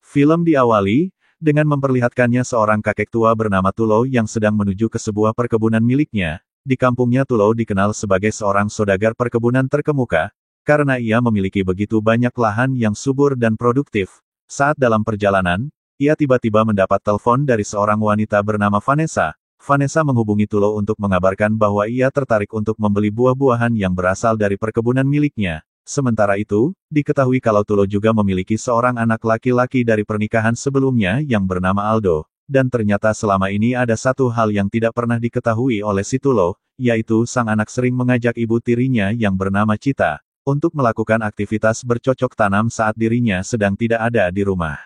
Film diawali dengan memperlihatkannya seorang kakek tua bernama Tulo yang sedang menuju ke sebuah perkebunan miliknya. Di kampungnya Tulo dikenal sebagai seorang saudagar perkebunan terkemuka, karena ia memiliki begitu banyak lahan yang subur dan produktif. Saat dalam perjalanan, ia tiba-tiba mendapat telepon dari seorang wanita bernama Vanessa. Vanessa menghubungi Tulo untuk mengabarkan bahwa ia tertarik untuk membeli buah-buahan yang berasal dari perkebunan miliknya. Sementara itu, diketahui kalau Tulo juga memiliki seorang anak laki-laki dari pernikahan sebelumnya yang bernama Aldo. Dan ternyata selama ini ada satu hal yang tidak pernah diketahui oleh si Tulo, yaitu sang anak sering mengajak ibu tirinya yang bernama Cita, untuk melakukan aktivitas bercocok tanam saat dirinya sedang tidak ada di rumah.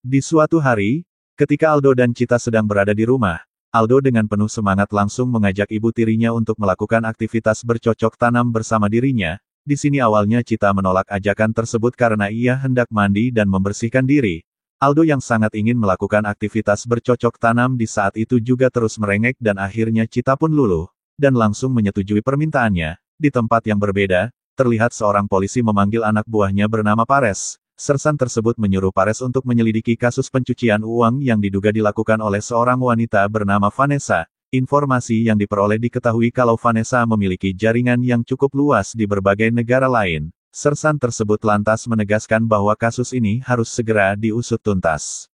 Di suatu hari, ketika Aldo dan Cita sedang berada di rumah, Aldo dengan penuh semangat langsung mengajak ibu tirinya untuk melakukan aktivitas bercocok tanam bersama dirinya. Di sini awalnya Cita menolak ajakan tersebut karena ia hendak mandi dan membersihkan diri. Aldo yang sangat ingin melakukan aktivitas bercocok tanam di saat itu juga terus merengek dan akhirnya Cita pun luluh, dan langsung menyetujui permintaannya. Di tempat yang berbeda, terlihat seorang polisi memanggil anak buahnya bernama Pares. Sersan tersebut menyuruh Pares untuk menyelidiki kasus pencucian uang yang diduga dilakukan oleh seorang wanita bernama Vanessa. Informasi yang diperoleh diketahui kalau Vanessa memiliki jaringan yang cukup luas di berbagai negara lain. Sersan tersebut lantas menegaskan bahwa kasus ini harus segera diusut tuntas.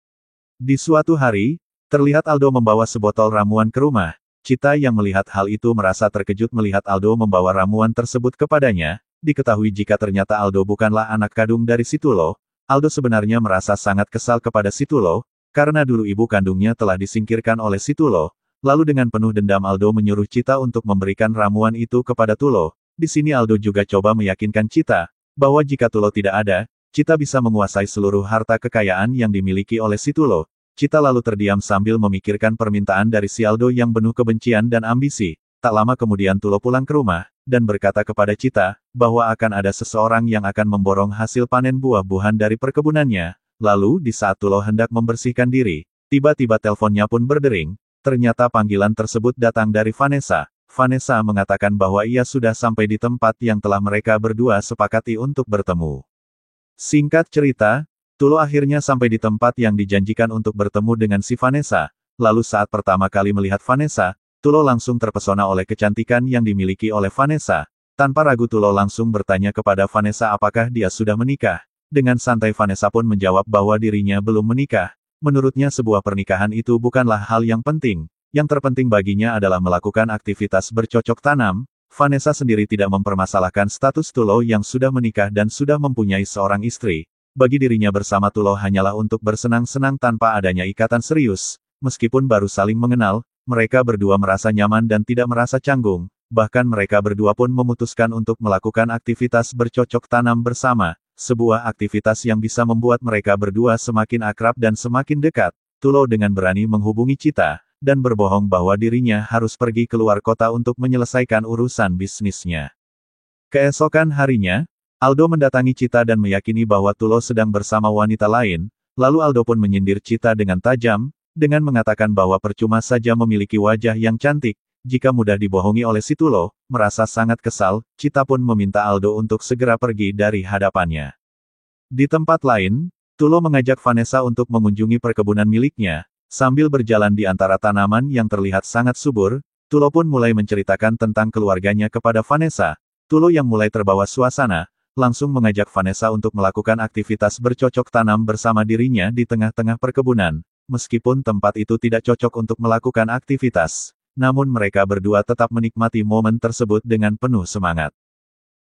Di suatu hari, terlihat Aldo membawa sebotol ramuan ke rumah. Cita yang melihat hal itu merasa terkejut melihat Aldo membawa ramuan tersebut kepadanya. Diketahui jika ternyata Aldo bukanlah anak kandung dari si Tulo. Aldo sebenarnya merasa sangat kesal kepada si Tulo, karena dulu ibu kandungnya telah disingkirkan oleh si Tulo. Lalu dengan penuh dendam Aldo menyuruh Cita untuk memberikan ramuan itu kepada Tulo. Di sini Aldo juga coba meyakinkan Cita, bahwa jika Tulo tidak ada, Cita bisa menguasai seluruh harta kekayaan yang dimiliki oleh si Tulo. Cita lalu terdiam sambil memikirkan permintaan dari si Aldo yang penuh kebencian dan ambisi. Tak lama kemudian Tulo pulang ke rumah, dan berkata kepada Cita, bahwa akan ada seseorang yang akan memborong hasil panen buah-buahan dari perkebunannya. Lalu di saat Tulo hendak membersihkan diri, tiba-tiba teleponnya pun berdering. Ternyata panggilan tersebut datang dari Vanessa. Vanessa mengatakan bahwa ia sudah sampai di tempat yang telah mereka berdua sepakati untuk bertemu. Singkat cerita, Tulo akhirnya sampai di tempat yang dijanjikan untuk bertemu dengan si Vanessa. Lalu saat pertama kali melihat Vanessa, Tulo langsung terpesona oleh kecantikan yang dimiliki oleh Vanessa. Tanpa ragu Tulo langsung bertanya kepada Vanessa apakah dia sudah menikah. Dengan santai Vanessa pun menjawab bahwa dirinya belum menikah. Menurutnya sebuah pernikahan itu bukanlah hal yang penting. Yang terpenting baginya adalah melakukan aktivitas bercocok tanam. Vanessa sendiri tidak mempermasalahkan status Tulo yang sudah menikah dan sudah mempunyai seorang istri. Bagi dirinya bersama Tulo hanyalah untuk bersenang-senang tanpa adanya ikatan serius. Meskipun baru saling mengenal, mereka berdua merasa nyaman dan tidak merasa canggung. Bahkan mereka berdua pun memutuskan untuk melakukan aktivitas bercocok tanam bersama. Sebuah aktivitas yang bisa membuat mereka berdua semakin akrab dan semakin dekat. Tulo dengan berani menghubungi Cita, dan berbohong bahwa dirinya harus pergi keluar kota untuk menyelesaikan urusan bisnisnya. Keesokan harinya, Aldo mendatangi Cita dan meyakini bahwa Tulo sedang bersama wanita lain, lalu Aldo pun menyindir Cita dengan tajam, dengan mengatakan bahwa percuma saja memiliki wajah yang cantik, jika mudah dibohongi oleh si Tulo. Merasa sangat kesal, Cita pun meminta Aldo untuk segera pergi dari hadapannya. Di tempat lain, Tulo mengajak Vanessa untuk mengunjungi perkebunan miliknya. Sambil berjalan di antara tanaman yang terlihat sangat subur, Tulo pun mulai menceritakan tentang keluarganya kepada Vanessa. Tulo yang mulai terbawa suasana, langsung mengajak Vanessa untuk melakukan aktivitas bercocok tanam bersama dirinya di tengah-tengah perkebunan. Meskipun tempat itu tidak cocok untuk melakukan aktivitas, namun mereka berdua tetap menikmati momen tersebut dengan penuh semangat.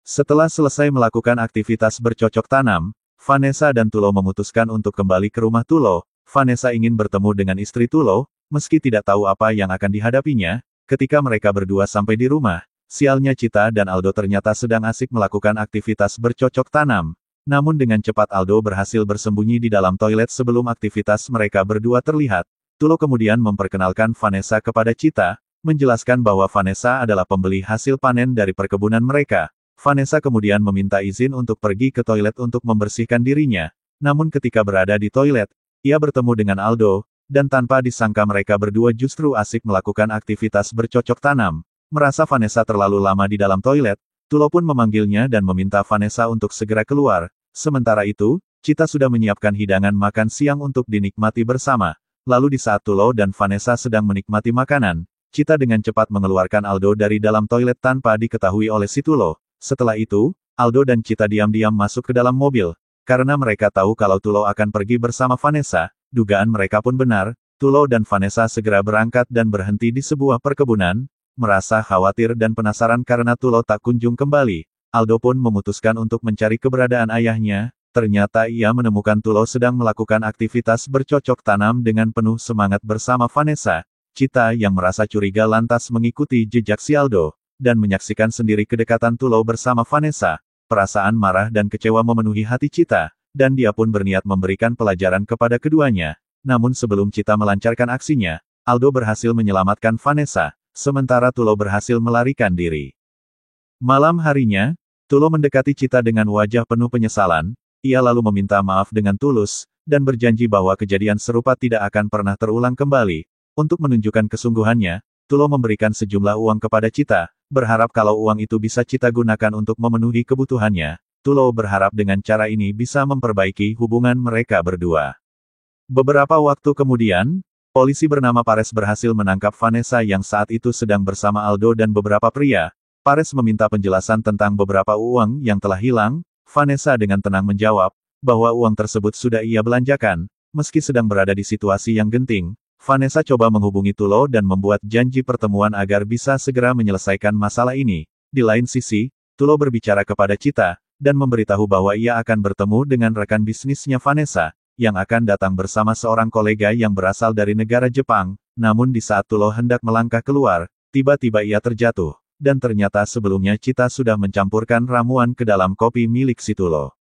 Setelah selesai melakukan aktivitas bercocok tanam, Vanessa dan Tulo memutuskan untuk kembali ke rumah Tulo. Vanessa ingin bertemu dengan istri Tulo, meski tidak tahu apa yang akan dihadapinya. Ketika mereka berdua sampai di rumah, sialnya Cita dan Aldo ternyata sedang asik melakukan aktivitas bercocok tanam. Namun dengan cepat Aldo berhasil bersembunyi di dalam toilet sebelum aktivitas mereka berdua terlihat. Tulo kemudian memperkenalkan Vanessa kepada Cita, menjelaskan bahwa Vanessa adalah pembeli hasil panen dari perkebunan mereka. Vanessa kemudian meminta izin untuk pergi ke toilet untuk membersihkan dirinya. Namun ketika berada di toilet, ia bertemu dengan Aldo, dan tanpa disangka mereka berdua justru asik melakukan aktivitas bercocok tanam. Merasa Vanessa terlalu lama di dalam toilet, Tulo pun memanggilnya dan meminta Vanessa untuk segera keluar. Sementara itu, Cita sudah menyiapkan hidangan makan siang untuk dinikmati bersama. Lalu di saat Tulo dan Vanessa sedang menikmati makanan, Cita dengan cepat mengeluarkan Aldo dari dalam toilet tanpa diketahui oleh si Tulo. Setelah itu, Aldo dan Cita diam-diam masuk ke dalam mobil. Karena mereka tahu kalau Tulo akan pergi bersama Vanessa, dugaan mereka pun benar. Tulo dan Vanessa segera berangkat dan berhenti di sebuah perkebunan. Merasa khawatir dan penasaran karena Tulo tak kunjung kembali, Aldo pun memutuskan untuk mencari keberadaan ayahnya. Ternyata ia menemukan Tulo sedang melakukan aktivitas bercocok tanam dengan penuh semangat bersama Vanessa. Cita yang merasa curiga lantas mengikuti jejak si Aldo, dan menyaksikan sendiri kedekatan Tulo bersama Vanessa. Perasaan marah dan kecewa memenuhi hati Cita, dan dia pun berniat memberikan pelajaran kepada keduanya. Namun sebelum Cita melancarkan aksinya, Aldo berhasil menyelamatkan Vanessa, sementara Tulo berhasil melarikan diri. Malam harinya, Tulo mendekati Cita dengan wajah penuh penyesalan. Ia lalu meminta maaf dengan tulus, dan berjanji bahwa kejadian serupa tidak akan pernah terulang kembali. Untuk menunjukkan kesungguhannya, Tulo memberikan sejumlah uang kepada Cita, berharap kalau uang itu bisa Cita gunakan untuk memenuhi kebutuhannya. Tulo berharap dengan cara ini bisa memperbaiki hubungan mereka berdua. Beberapa waktu kemudian, polisi bernama Pares berhasil menangkap Vanessa yang saat itu sedang bersama Aldo dan beberapa pria. Pares meminta penjelasan tentang beberapa uang yang telah hilang. Vanessa dengan tenang menjawab, bahwa uang tersebut sudah ia belanjakan. Meski sedang berada di situasi yang genting, Vanessa coba menghubungi Tulo dan membuat janji pertemuan agar bisa segera menyelesaikan masalah ini. Di lain sisi, Tulo berbicara kepada Cita, dan memberitahu bahwa ia akan bertemu dengan rekan bisnisnya Vanessa, yang akan datang bersama seorang kolega yang berasal dari negara Jepang. Namun di saat Tulo hendak melangkah keluar, tiba-tiba ia terjatuh, dan ternyata sebelumnya Cita sudah mencampurkan ramuan ke dalam kopi milik si Tulo.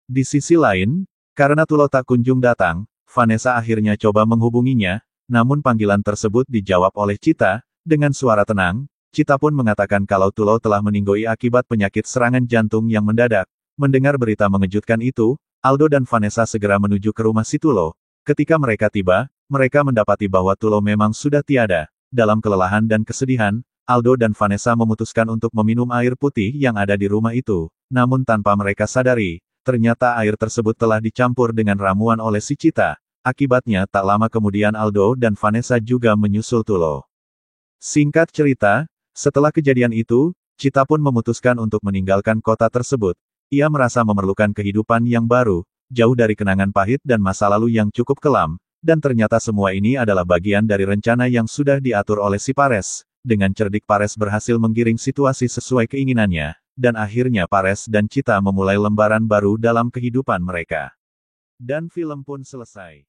Di sisi lain, karena Tulo tak kunjung datang, Vanessa akhirnya coba menghubunginya, namun panggilan tersebut dijawab oleh Cita, dengan suara tenang. Cita pun mengatakan kalau Tulo telah meninggoy akibat penyakit serangan jantung yang mendadak. Mendengar berita mengejutkan itu, Aldo dan Vanessa segera menuju ke rumah si Tulo. Ketika mereka tiba, mereka mendapati bahwa Tulo memang sudah tiada. Dalam kelelahan dan kesedihan, Aldo dan Vanessa memutuskan untuk meminum air putih yang ada di rumah itu. Namun tanpa mereka sadari, ternyata air tersebut telah dicampur dengan ramuan oleh si Cita. Akibatnya tak lama kemudian Aldo dan Vanessa juga menyusul Tulo. Singkat cerita, setelah kejadian itu, Cita pun memutuskan untuk meninggalkan kota tersebut. Ia merasa memerlukan kehidupan yang baru, jauh dari kenangan pahit dan masa lalu yang cukup kelam. Dan ternyata semua ini adalah bagian dari rencana yang sudah diatur oleh si Pares. Dengan cerdik Pares berhasil menggiring situasi sesuai keinginannya, dan akhirnya Pares dan Cita memulai lembaran baru dalam kehidupan mereka. Dan film pun selesai.